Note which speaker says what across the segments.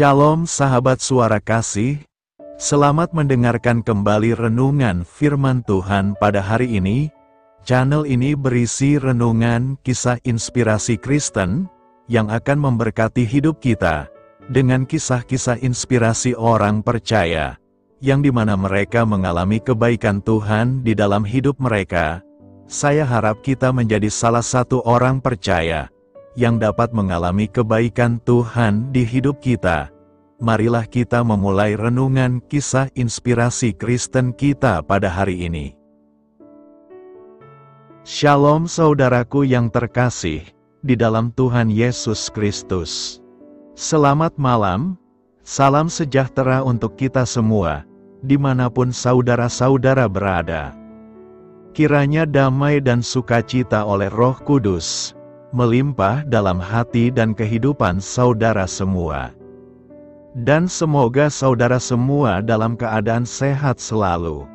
Speaker 1: Shalom sahabat suara kasih, selamat mendengarkan kembali renungan firman Tuhan pada hari ini. Channel ini berisi renungan kisah inspirasi Kristen, yang akan memberkati hidup kita, dengan kisah-kisah inspirasi orang percaya, yang dimana mereka mengalami kebaikan Tuhan di dalam hidup mereka. Saya harap kita menjadi salah satu orang percaya, yang dapat mengalami kebaikan Tuhan di hidup kita. Marilah kita memulai renungan kisah inspirasi Kristen kita pada hari ini. Shalom saudaraku yang terkasih, di dalam Tuhan Yesus Kristus. Selamat malam, salam sejahtera untuk kita semua, dimanapun saudara-saudara berada. Kiranya damai dan sukacita oleh Roh Kudus melimpah dalam hati dan kehidupan saudara semua. Dan semoga saudara semua dalam keadaan sehat selalu.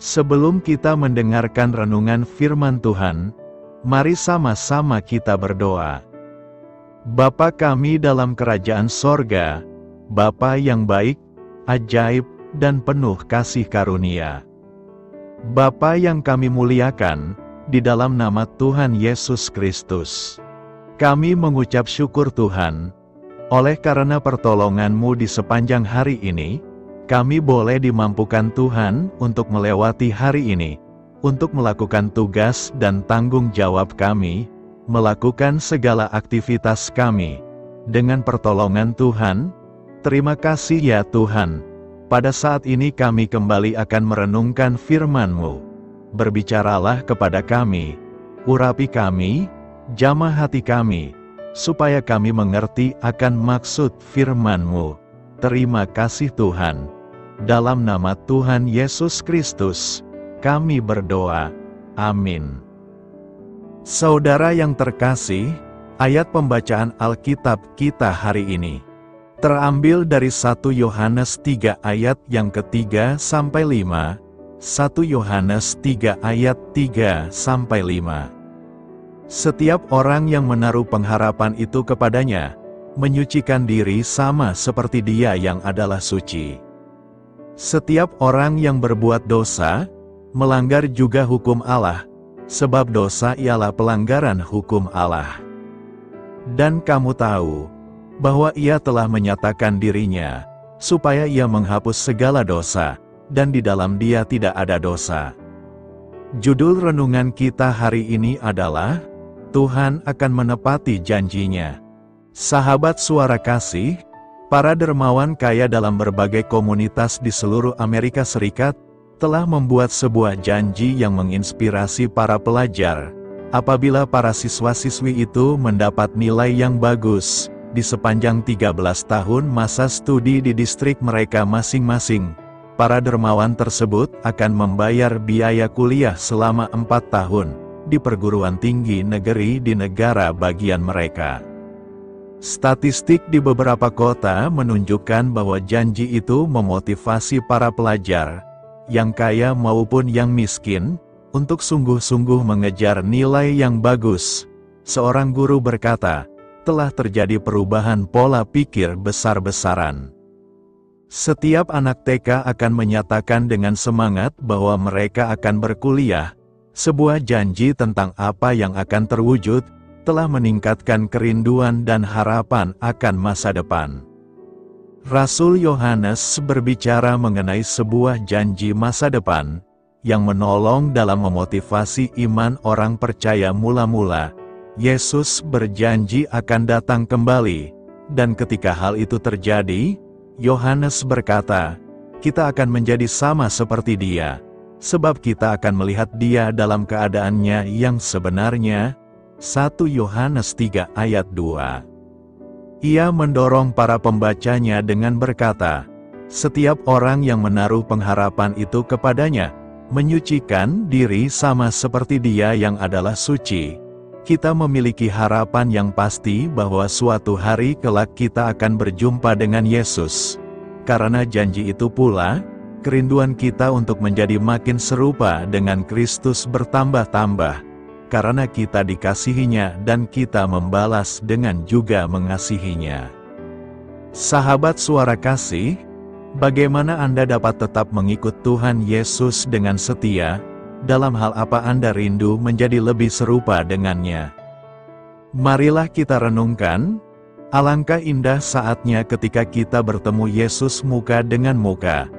Speaker 1: Sebelum kita mendengarkan renungan firman Tuhan, mari sama-sama kita berdoa. Bapa kami dalam kerajaan sorga, Bapa yang baik, ajaib, dan penuh kasih karunia. Bapa yang kami muliakan, di dalam nama Tuhan Yesus Kristus, kami mengucap syukur Tuhan, oleh karena pertolongan-Mu di sepanjang hari ini, kami boleh dimampukan Tuhan untuk melewati hari ini, untuk melakukan tugas dan tanggung jawab kami, melakukan segala aktivitas kami. Dengan pertolongan Tuhan, terima kasih ya Tuhan. Pada saat ini kami kembali akan merenungkan firman-Mu. Berbicaralah kepada kami, urapi kami, jamah hati kami, supaya kami mengerti akan maksud firman-Mu. Terima kasih Tuhan. Dalam nama Tuhan Yesus Kristus, kami berdoa. Amin. Saudara yang terkasih, ayat pembacaan Alkitab kita hari ini terambil dari 1 Yohanes 3 ayat yang ketiga sampai 5, 1 Yohanes 3 ayat 3 sampai 5. Setiap orang yang menaruh pengharapan itu kepadanya, menyucikan diri sama seperti Dia yang adalah suci. Setiap orang yang berbuat dosa, melanggar juga hukum Allah, sebab dosa ialah pelanggaran hukum Allah. Dan kamu tahu, bahwa Ia telah menyatakan dirinya, supaya Ia menghapus segala dosa, dan di dalam Dia tidak ada dosa. Judul renungan kita hari ini adalah, Tuhan akan menepati janjinya. Sahabat suara kasih, para dermawan kaya dalam berbagai komunitas di seluruh Amerika Serikat, telah membuat sebuah janji yang menginspirasi para pelajar, apabila para siswa-siswi itu mendapat nilai yang bagus, di sepanjang 13 tahun masa studi di distrik mereka masing-masing. Para dermawan tersebut akan membayar biaya kuliah selama 4 tahun, di perguruan tinggi negeri di negara bagian mereka. Statistik di beberapa kota menunjukkan bahwa janji itu memotivasi para pelajar, yang kaya maupun yang miskin, untuk sungguh-sungguh mengejar nilai yang bagus. Seorang guru berkata, telah terjadi perubahan pola pikir besar-besaran. Setiap anak TK akan menyatakan dengan semangat bahwa mereka akan berkuliah. Sebuah janji tentang apa yang akan terwujud, telah meningkatkan kerinduan dan harapan akan masa depan. Rasul Yohanes berbicara mengenai sebuah janji masa depan, yang menolong dalam memotivasi iman orang percaya mula-mula. Yesus berjanji akan datang kembali, dan ketika hal itu terjadi, Yohanes berkata, kita akan menjadi sama seperti Dia, sebab kita akan melihat Dia dalam keadaannya yang sebenarnya. 1 Yohanes 3 ayat 2. Ia mendorong para pembacanya dengan berkata, setiap orang yang menaruh pengharapan itu kepadanya, menyucikan diri sama seperti Dia yang adalah suci. Kita memiliki harapan yang pasti bahwa suatu hari kelak kita akan berjumpa dengan Yesus. Karena janji itu pula, kerinduan kita untuk menjadi makin serupa dengan Kristus bertambah-tambah. Karena kita dikasihinya dan kita membalas dengan juga mengasihinya. Sahabat Suara Kasih, bagaimana Anda dapat tetap mengikut Tuhan Yesus dengan setia? Dalam hal apa Anda rindu menjadi lebih serupa dengannya? Marilah kita renungkan, alangkah indah saatnya ketika kita bertemu Yesus muka dengan muka.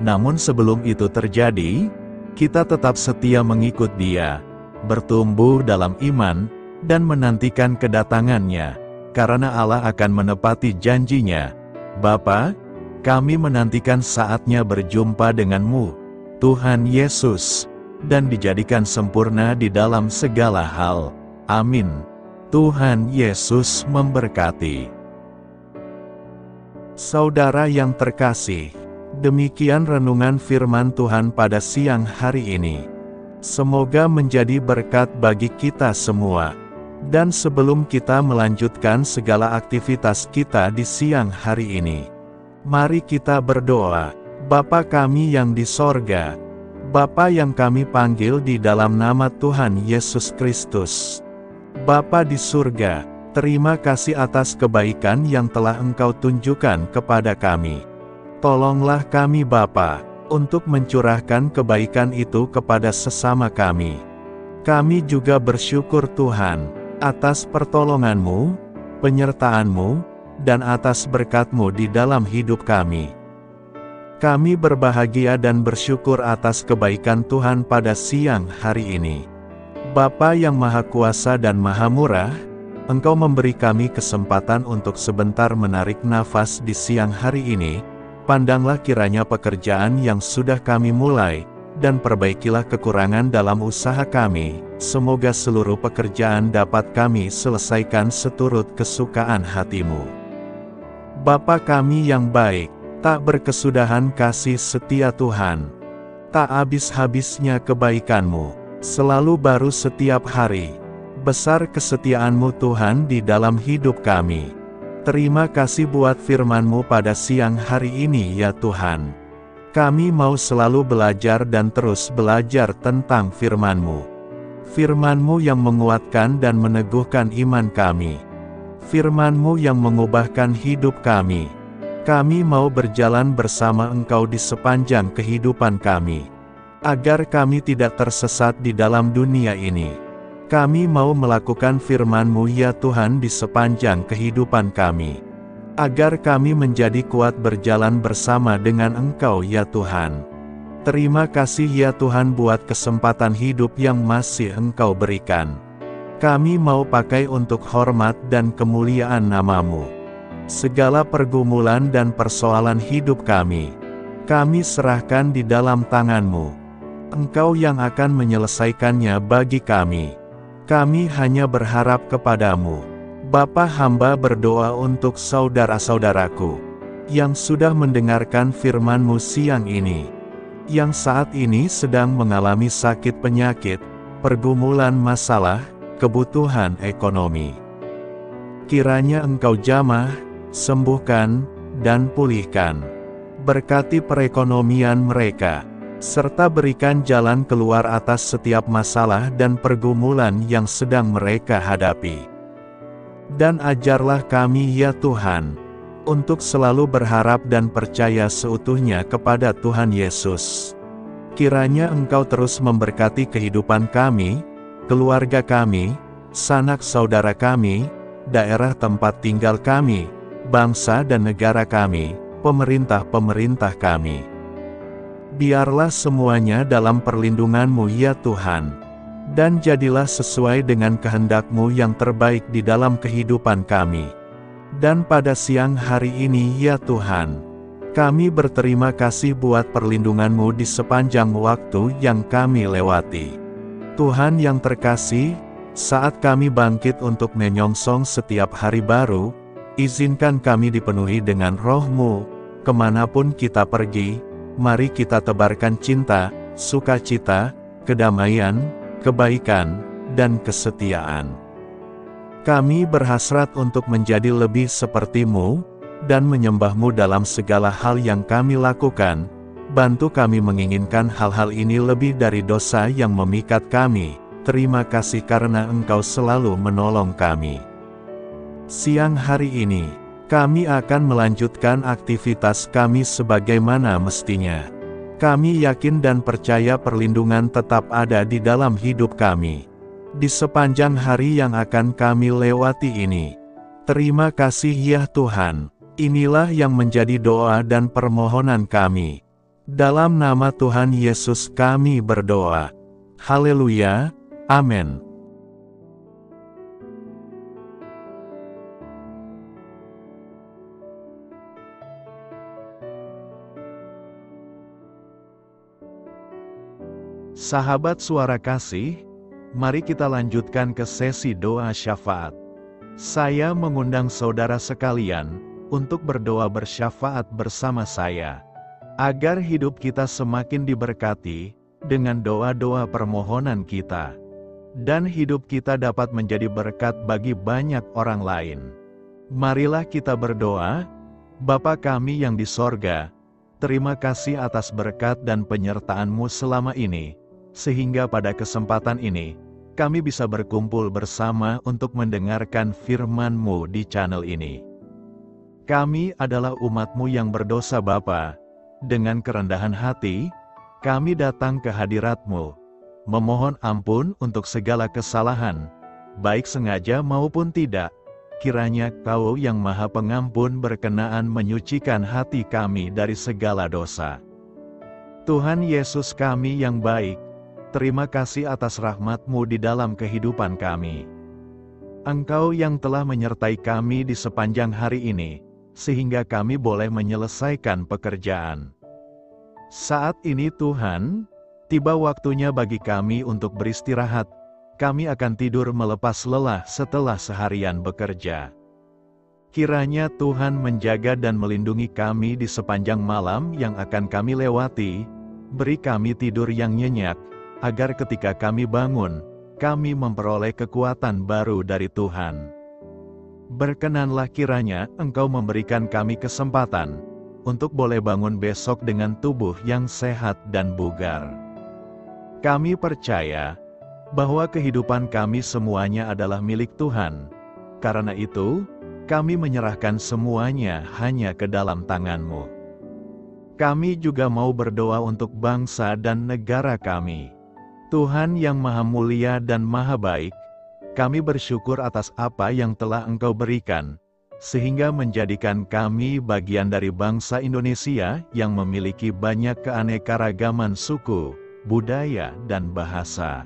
Speaker 1: Namun sebelum itu terjadi, kita tetap setia mengikut Dia, bertumbuh dalam iman, dan menantikan kedatangannya. Karena Allah akan menepati janjinya. Bapa, kami menantikan saatnya berjumpa denganmu, Tuhan Yesus, dan dijadikan sempurna di dalam segala hal. Amin. Tuhan Yesus memberkati. Saudara yang terkasih, demikian renungan firman Tuhan pada siang hari ini. Semoga menjadi berkat bagi kita semua. Dan sebelum kita melanjutkan segala aktivitas kita di siang hari ini, mari kita berdoa. Bapa kami yang di sorga, Bapa yang kami panggil di dalam nama Tuhan Yesus Kristus. Bapa di surga, terima kasih atas kebaikan yang telah Engkau tunjukkan kepada kami. Tolonglah kami Bapa, untuk mencurahkan kebaikan itu kepada sesama kami. Kami juga bersyukur Tuhan, atas pertolongan-Mu, penyertaan-Mu, dan atas berkat-Mu di dalam hidup kami. Kami berbahagia dan bersyukur atas kebaikan Tuhan pada siang hari ini. Bapa yang Maha Kuasa dan Maha Murah, Engkau memberi kami kesempatan untuk sebentar menarik nafas di siang hari ini. Pandanglah kiranya pekerjaan yang sudah kami mulai, dan perbaikilah kekurangan dalam usaha kami. Semoga seluruh pekerjaan dapat kami selesaikan seturut kesukaan hati-Mu. Bapa kami yang baik, tak berkesudahan kasih setia Tuhan. Tak habis-habisnya kebaikan-Mu, selalu baru setiap hari. Besar kesetiaan-Mu Tuhan di dalam hidup kami. Terima kasih buat firman-Mu pada siang hari ini ya Tuhan. Kami mau selalu belajar dan terus belajar tentang firman-Mu. Firman-Mu yang menguatkan dan meneguhkan iman kami. Firman-Mu yang mengubahkan hidup kami. Kami mau berjalan bersama Engkau di sepanjang kehidupan kami. Agar kami tidak tersesat di dalam dunia ini. Kami mau melakukan firman-Mu ya Tuhan di sepanjang kehidupan kami. Agar kami menjadi kuat berjalan bersama dengan Engkau ya Tuhan. Terima kasih ya Tuhan buat kesempatan hidup yang masih Engkau berikan. Kami mau pakai untuk hormat dan kemuliaan nama-Mu. Segala pergumulan dan persoalan hidup kami serahkan di dalam tangan-Mu. Engkau yang akan menyelesaikannya bagi kami. Kami hanya berharap kepada-Mu. Bapa, hamba berdoa untuk saudara-saudaraku yang sudah mendengarkan firman-Mu siang ini, yang saat ini sedang mengalami sakit penyakit, pergumulan masalah, kebutuhan ekonomi. Kiranya Engkau jamah, sembuhkan, dan pulihkan. Berkati perekonomian mereka, serta berikan jalan keluar atas setiap masalah dan pergumulan yang sedang mereka hadapi. Dan ajarlah kami ya Tuhan, untuk selalu berharap dan percaya seutuhnya kepada Tuhan Yesus. Kiranya Engkau terus memberkati kehidupan kami, keluarga kami, sanak saudara kami, daerah tempat tinggal kami, bangsa dan negara kami, pemerintah-pemerintah kami. Biarlah semuanya dalam perlindungan-Mu ya Tuhan. Dan jadilah sesuai dengan kehendak-Mu yang terbaik di dalam kehidupan kami. Dan pada siang hari ini ya Tuhan, kami berterima kasih buat perlindungan-Mu di sepanjang waktu yang kami lewati. Tuhan yang terkasih, saat kami bangkit untuk menyongsong setiap hari baru, izinkan kami dipenuhi dengan Roh-Mu, kemanapun kita pergi. Mari kita tebarkan cinta, sukacita, kedamaian, kebaikan, dan kesetiaan. Kami berhasrat untuk menjadi lebih seperti-Mu, dan menyembah-Mu dalam segala hal yang kami lakukan. Bantu kami menginginkan hal-hal ini lebih dari dosa yang memikat kami. Terima kasih karena Engkau selalu menolong kami. Siang hari ini, Kami akan melanjutkan aktivitas kami sebagaimana mestinya. Kami yakin dan percaya perlindungan tetap ada di dalam hidup kami di sepanjang hari yang akan kami lewati ini. Terima kasih ya Tuhan. Inilah yang menjadi doa dan permohonan kami. Dalam nama Tuhan Yesus kami berdoa. Haleluya. Amin. Sahabat Suara Kasih, mari kita lanjutkan ke sesi doa syafaat. Saya mengundang saudara sekalian untuk berdoa bersyafaat bersama saya, agar hidup kita semakin diberkati dengan doa-doa permohonan kita, dan hidup kita dapat menjadi berkat bagi banyak orang lain. Marilah kita berdoa. Bapa kami yang di sorga, terima kasih atas berkat dan penyertaan-Mu selama ini, sehingga pada kesempatan ini, kami bisa berkumpul bersama untuk mendengarkan firman-Mu di channel ini. Kami adalah umat-Mu yang berdosa Bapa. Dengan kerendahan hati, kami datang ke hadirat-Mu, memohon ampun untuk segala kesalahan, baik sengaja maupun tidak. Kiranya Kau yang Maha Pengampun berkenaan menyucikan hati kami dari segala dosa. Tuhan Yesus kami yang baik, terima kasih atas rahmat-Mu di dalam kehidupan kami. Engkau yang telah menyertai kami di sepanjang hari ini, sehingga kami boleh menyelesaikan pekerjaan. Saat ini Tuhan, tiba waktunya bagi kami untuk beristirahat. Kami akan tidur melepas lelah setelah seharian bekerja. Kiranya Tuhan menjaga dan melindungi kami di sepanjang malam yang akan kami lewati. Beri kami tidur yang nyenyak, agar ketika kami bangun, kami memperoleh kekuatan baru dari Tuhan. Berkenanlah kiranya Engkau memberikan kami kesempatan untuk boleh bangun besok dengan tubuh yang sehat dan bugar. Kami percaya bahwa kehidupan kami semuanya adalah milik Tuhan. Karena itu, kami menyerahkan semuanya hanya ke dalam tangan-Mu. Kami juga mau berdoa untuk bangsa dan negara kami. Tuhan yang Maha Mulia dan Maha Baik, kami bersyukur atas apa yang telah Engkau berikan, sehingga menjadikan kami bagian dari bangsa Indonesia yang memiliki banyak keanekaragaman suku, budaya, dan bahasa.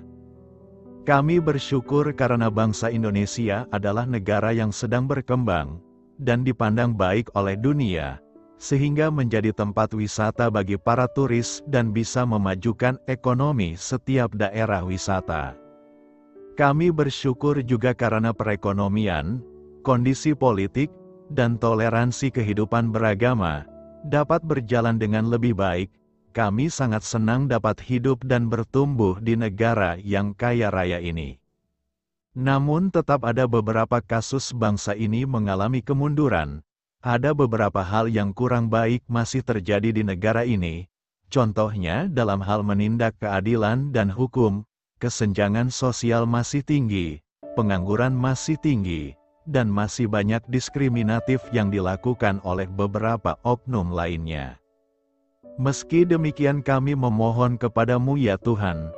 Speaker 1: Kami bersyukur karena bangsa Indonesia adalah negara yang sedang berkembang dan dipandang baik oleh dunia, sehingga menjadi tempat wisata bagi para turis dan bisa memajukan ekonomi setiap daerah wisata. Kami bersyukur juga karena perekonomian, kondisi politik, dan toleransi kehidupan beragama dapat berjalan dengan lebih baik. Kami sangat senang dapat hidup dan bertumbuh di negara yang kaya raya ini. Namun tetap ada beberapa kasus bangsa ini mengalami kemunduran. Ada beberapa hal yang kurang baik masih terjadi di negara ini. Contohnya dalam hal menindak keadilan dan hukum, kesenjangan sosial masih tinggi, pengangguran masih tinggi, dan masih banyak diskriminatif yang dilakukan oleh beberapa oknum lainnya. Meski demikian kami memohon kepada-Mu ya Tuhan,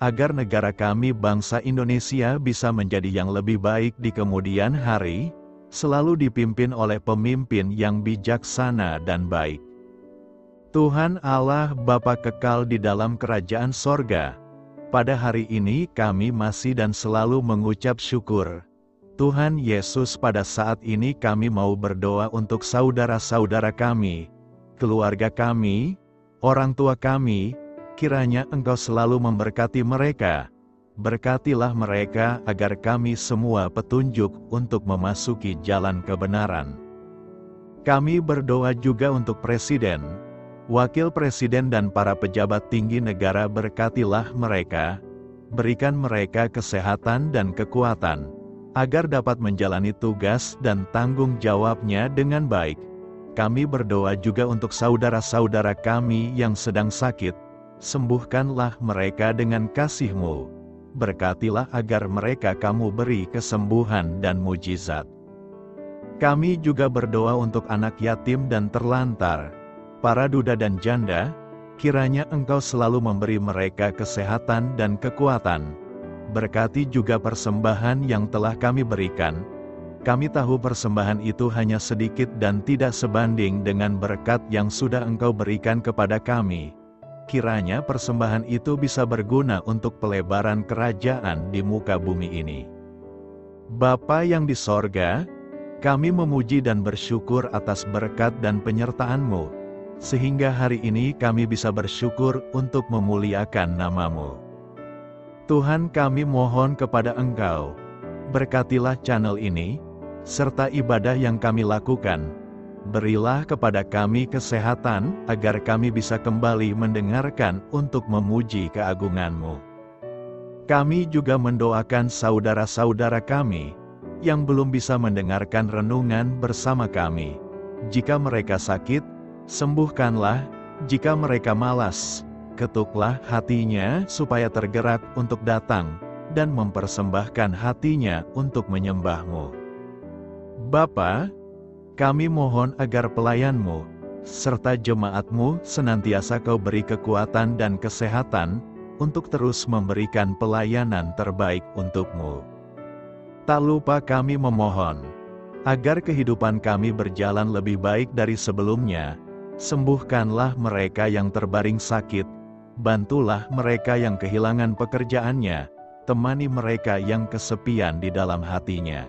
Speaker 1: agar negara kami bangsa Indonesia bisa menjadi yang lebih baik di kemudian hari, selalu dipimpin oleh pemimpin yang bijaksana dan baik. Tuhan Allah Bapa kekal di dalam kerajaan sorga, pada hari ini kami masih dan selalu mengucap syukur. Tuhan Yesus, pada saat ini kami mau berdoa untuk saudara-saudara kami, keluarga kami, orang tua kami. Kiranya Engkau selalu memberkati mereka. Berkatilah mereka agar kami semua petunjuk untuk memasuki jalan kebenaran. Kami berdoa juga untuk Presiden, Wakil Presiden dan para pejabat tinggi negara. Berkatilah mereka, berikan mereka kesehatan dan kekuatan, agar dapat menjalani tugas dan tanggung jawabnya dengan baik. Kami berdoa juga untuk saudara-saudara kami yang sedang sakit. Sembuhkanlah mereka dengan kasih-Mu. Berkatilah agar mereka Kamu beri kesembuhan dan mujizat. Kami juga berdoa untuk anak yatim dan terlantar, para duda dan janda, kiranya Engkau selalu memberi mereka kesehatan dan kekuatan. Berkati juga persembahan yang telah kami berikan. Kami tahu persembahan itu hanya sedikit dan tidak sebanding dengan berkat yang sudah Engkau berikan kepada kami. Kiranya persembahan itu bisa berguna untuk pelebaran kerajaan di muka bumi ini. Bapa yang di sorga, kami memuji dan bersyukur atas berkat dan penyertaan-Mu, sehingga hari ini kami bisa bersyukur untuk memuliakan nama-Mu. Tuhan, kami mohon kepada Engkau, berkatilah channel ini, serta ibadah yang kami lakukan. Berilah kepada kami kesehatan, agar kami bisa kembali mendengarkan untuk memuji keagungan-Mu. Kami juga mendoakan saudara-saudara kami, yang belum bisa mendengarkan renungan bersama kami. Jika mereka sakit, sembuhkanlah. Jika mereka malas, ketuklah hatinya supaya tergerak untuk datang, dan mempersembahkan hatinya untuk menyembah-Mu. Bapa, kami mohon agar pelayan-Mu, serta jemaat-Mu senantiasa Kau beri kekuatan dan kesehatan, untuk terus memberikan pelayanan terbaik untuk-Mu. Tak lupa kami memohon, agar kehidupan kami berjalan lebih baik dari sebelumnya. Sembuhkanlah mereka yang terbaring sakit, bantulah mereka yang kehilangan pekerjaannya, temani mereka yang kesepian di dalam hatinya.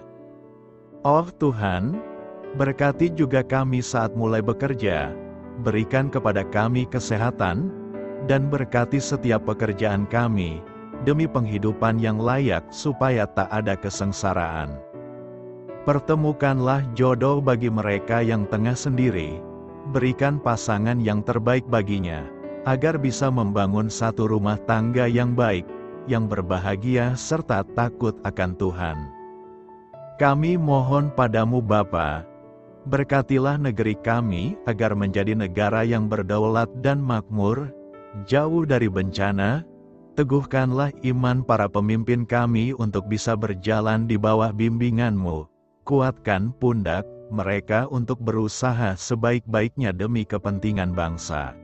Speaker 1: Oh Tuhan, berkati juga kami saat mulai bekerja, berikan kepada kami kesehatan, dan berkati setiap pekerjaan kami, demi penghidupan yang layak supaya tak ada kesengsaraan. Pertemukanlah jodoh bagi mereka yang tengah sendiri, berikan pasangan yang terbaik baginya, agar bisa membangun satu rumah tangga yang baik, yang berbahagia serta takut akan Tuhan. Kami mohon padamu Bapa, berkatilah negeri kami agar menjadi negara yang berdaulat dan makmur, jauh dari bencana. Teguhkanlah iman para pemimpin kami untuk bisa berjalan di bawah bimbingan-Mu. Kuatkan pundak mereka untuk berusaha sebaik-baiknya demi kepentingan bangsa.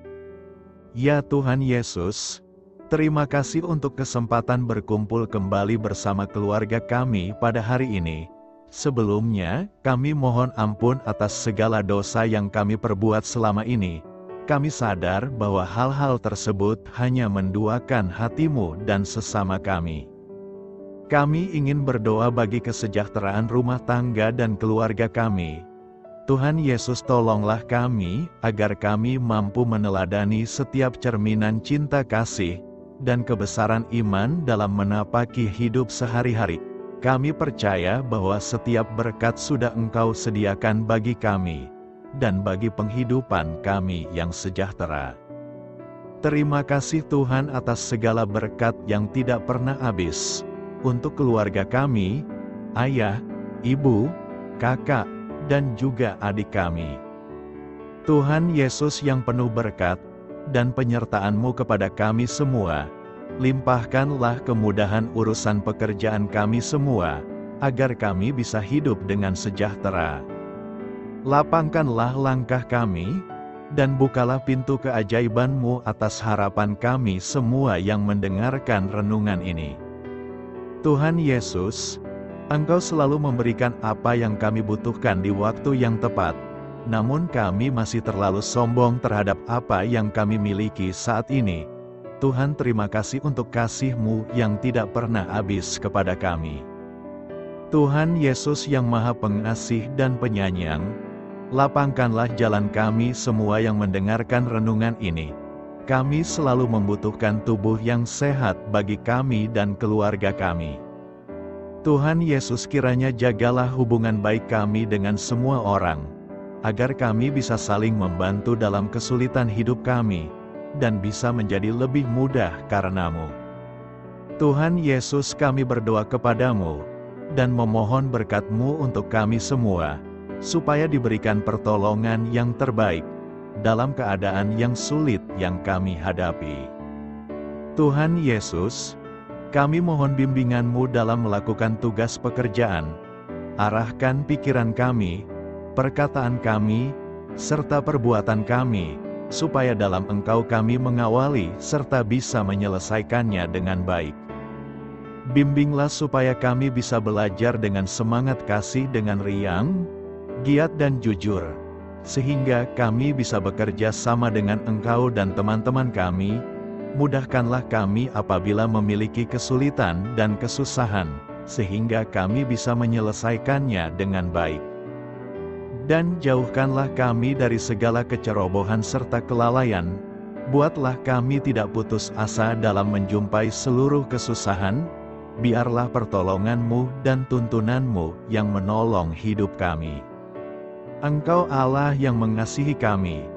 Speaker 1: Ya Tuhan Yesus, terima kasih untuk kesempatan berkumpul kembali bersama keluarga kami pada hari ini. Sebelumnya, kami mohon ampun atas segala dosa yang kami perbuat selama ini. Kami sadar bahwa hal-hal tersebut hanya menduakan hati-Mu dan sesama kami. Kami ingin berdoa bagi kesejahteraan rumah tangga dan keluarga kami. Tuhan Yesus, tolonglah kami, agar kami mampu meneladani setiap cerminan cinta kasih, dan kebesaran iman dalam menapaki hidup sehari-hari. Kami percaya bahwa setiap berkat sudah Engkau sediakan bagi kami, dan bagi penghidupan kami yang sejahtera. Terima kasih Tuhan atas segala berkat yang tidak pernah habis, untuk keluarga kami, ayah, ibu, kakak, dan juga adik kami. Tuhan Yesus yang penuh berkat, dan penyertaan-Mu kepada kami semua, limpahkanlah kemudahan urusan pekerjaan kami semua, agar kami bisa hidup dengan sejahtera. Lapangkanlah langkah kami, dan bukalah pintu keajaiban-Mu atas harapan kami semua yang mendengarkan renungan ini. Tuhan Yesus, Engkau selalu memberikan apa yang kami butuhkan di waktu yang tepat, namun kami masih terlalu sombong terhadap apa yang kami miliki saat ini. Tuhan, terima kasih untuk kasih-Mu yang tidak pernah habis kepada kami. Tuhan Yesus yang Maha Pengasih dan Penyayang, lapangkanlah jalan kami semua yang mendengarkan renungan ini. Kami selalu membutuhkan tubuh yang sehat bagi kami dan keluarga kami. Tuhan Yesus, kiranya jagalah hubungan baik kami dengan semua orang, agar kami bisa saling membantu dalam kesulitan hidup kami, dan bisa menjadi lebih mudah karena-Mu. Tuhan Yesus, kami berdoa kepada-Mu, dan memohon berkat-Mu untuk kami semua, supaya diberikan pertolongan yang terbaik, dalam keadaan yang sulit yang kami hadapi. Tuhan Yesus, kami mohon bimbingan-Mu dalam melakukan tugas pekerjaan. Arahkan pikiran kami, perkataan kami, serta perbuatan kami, supaya dalam Engkau kami mengawali serta bisa menyelesaikannya dengan baik. Bimbinglah supaya kami bisa belajar dengan semangat kasih dengan riang, giat dan jujur, sehingga kami bisa bekerja sama dengan Engkau dan teman-teman kami. Mudahkanlah kami apabila memiliki kesulitan dan kesusahan, sehingga kami bisa menyelesaikannya dengan baik. Dan jauhkanlah kami dari segala kecerobohan serta kelalaian. Buatlah kami tidak putus asa dalam menjumpai seluruh kesusahan. Biarlah pertolongan-Mu dan tuntunan-Mu yang menolong hidup kami. Engkau Allah yang mengasihi kami.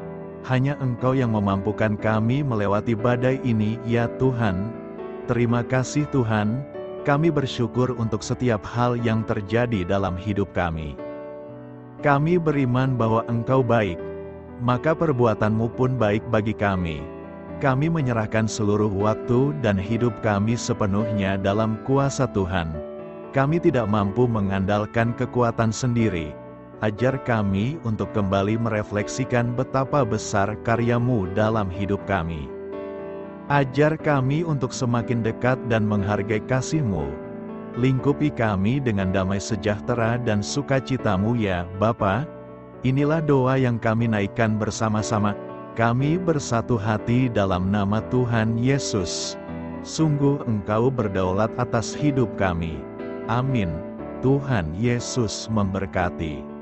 Speaker 1: Hanya Engkau yang memampukan kami melewati badai ini, ya Tuhan. Terima kasih Tuhan, kami bersyukur untuk setiap hal yang terjadi dalam hidup kami. Kami beriman bahwa Engkau baik, maka perbuatan-Mu pun baik bagi kami. Kami menyerahkan seluruh waktu dan hidup kami sepenuhnya dalam kuasa Tuhan. Kami tidak mampu mengandalkan kekuatan sendiri. Ajar kami untuk kembali merefleksikan betapa besar karya-Mu dalam hidup kami. Ajar kami untuk semakin dekat dan menghargai kasih-Mu. Lingkupi kami dengan damai sejahtera dan sukacita-Mu ya Bapa. Inilah doa yang kami naikkan bersama-sama. Kami bersatu hati dalam nama Tuhan Yesus. Sungguh Engkau berdaulat atas hidup kami. Amin. Tuhan Yesus memberkati.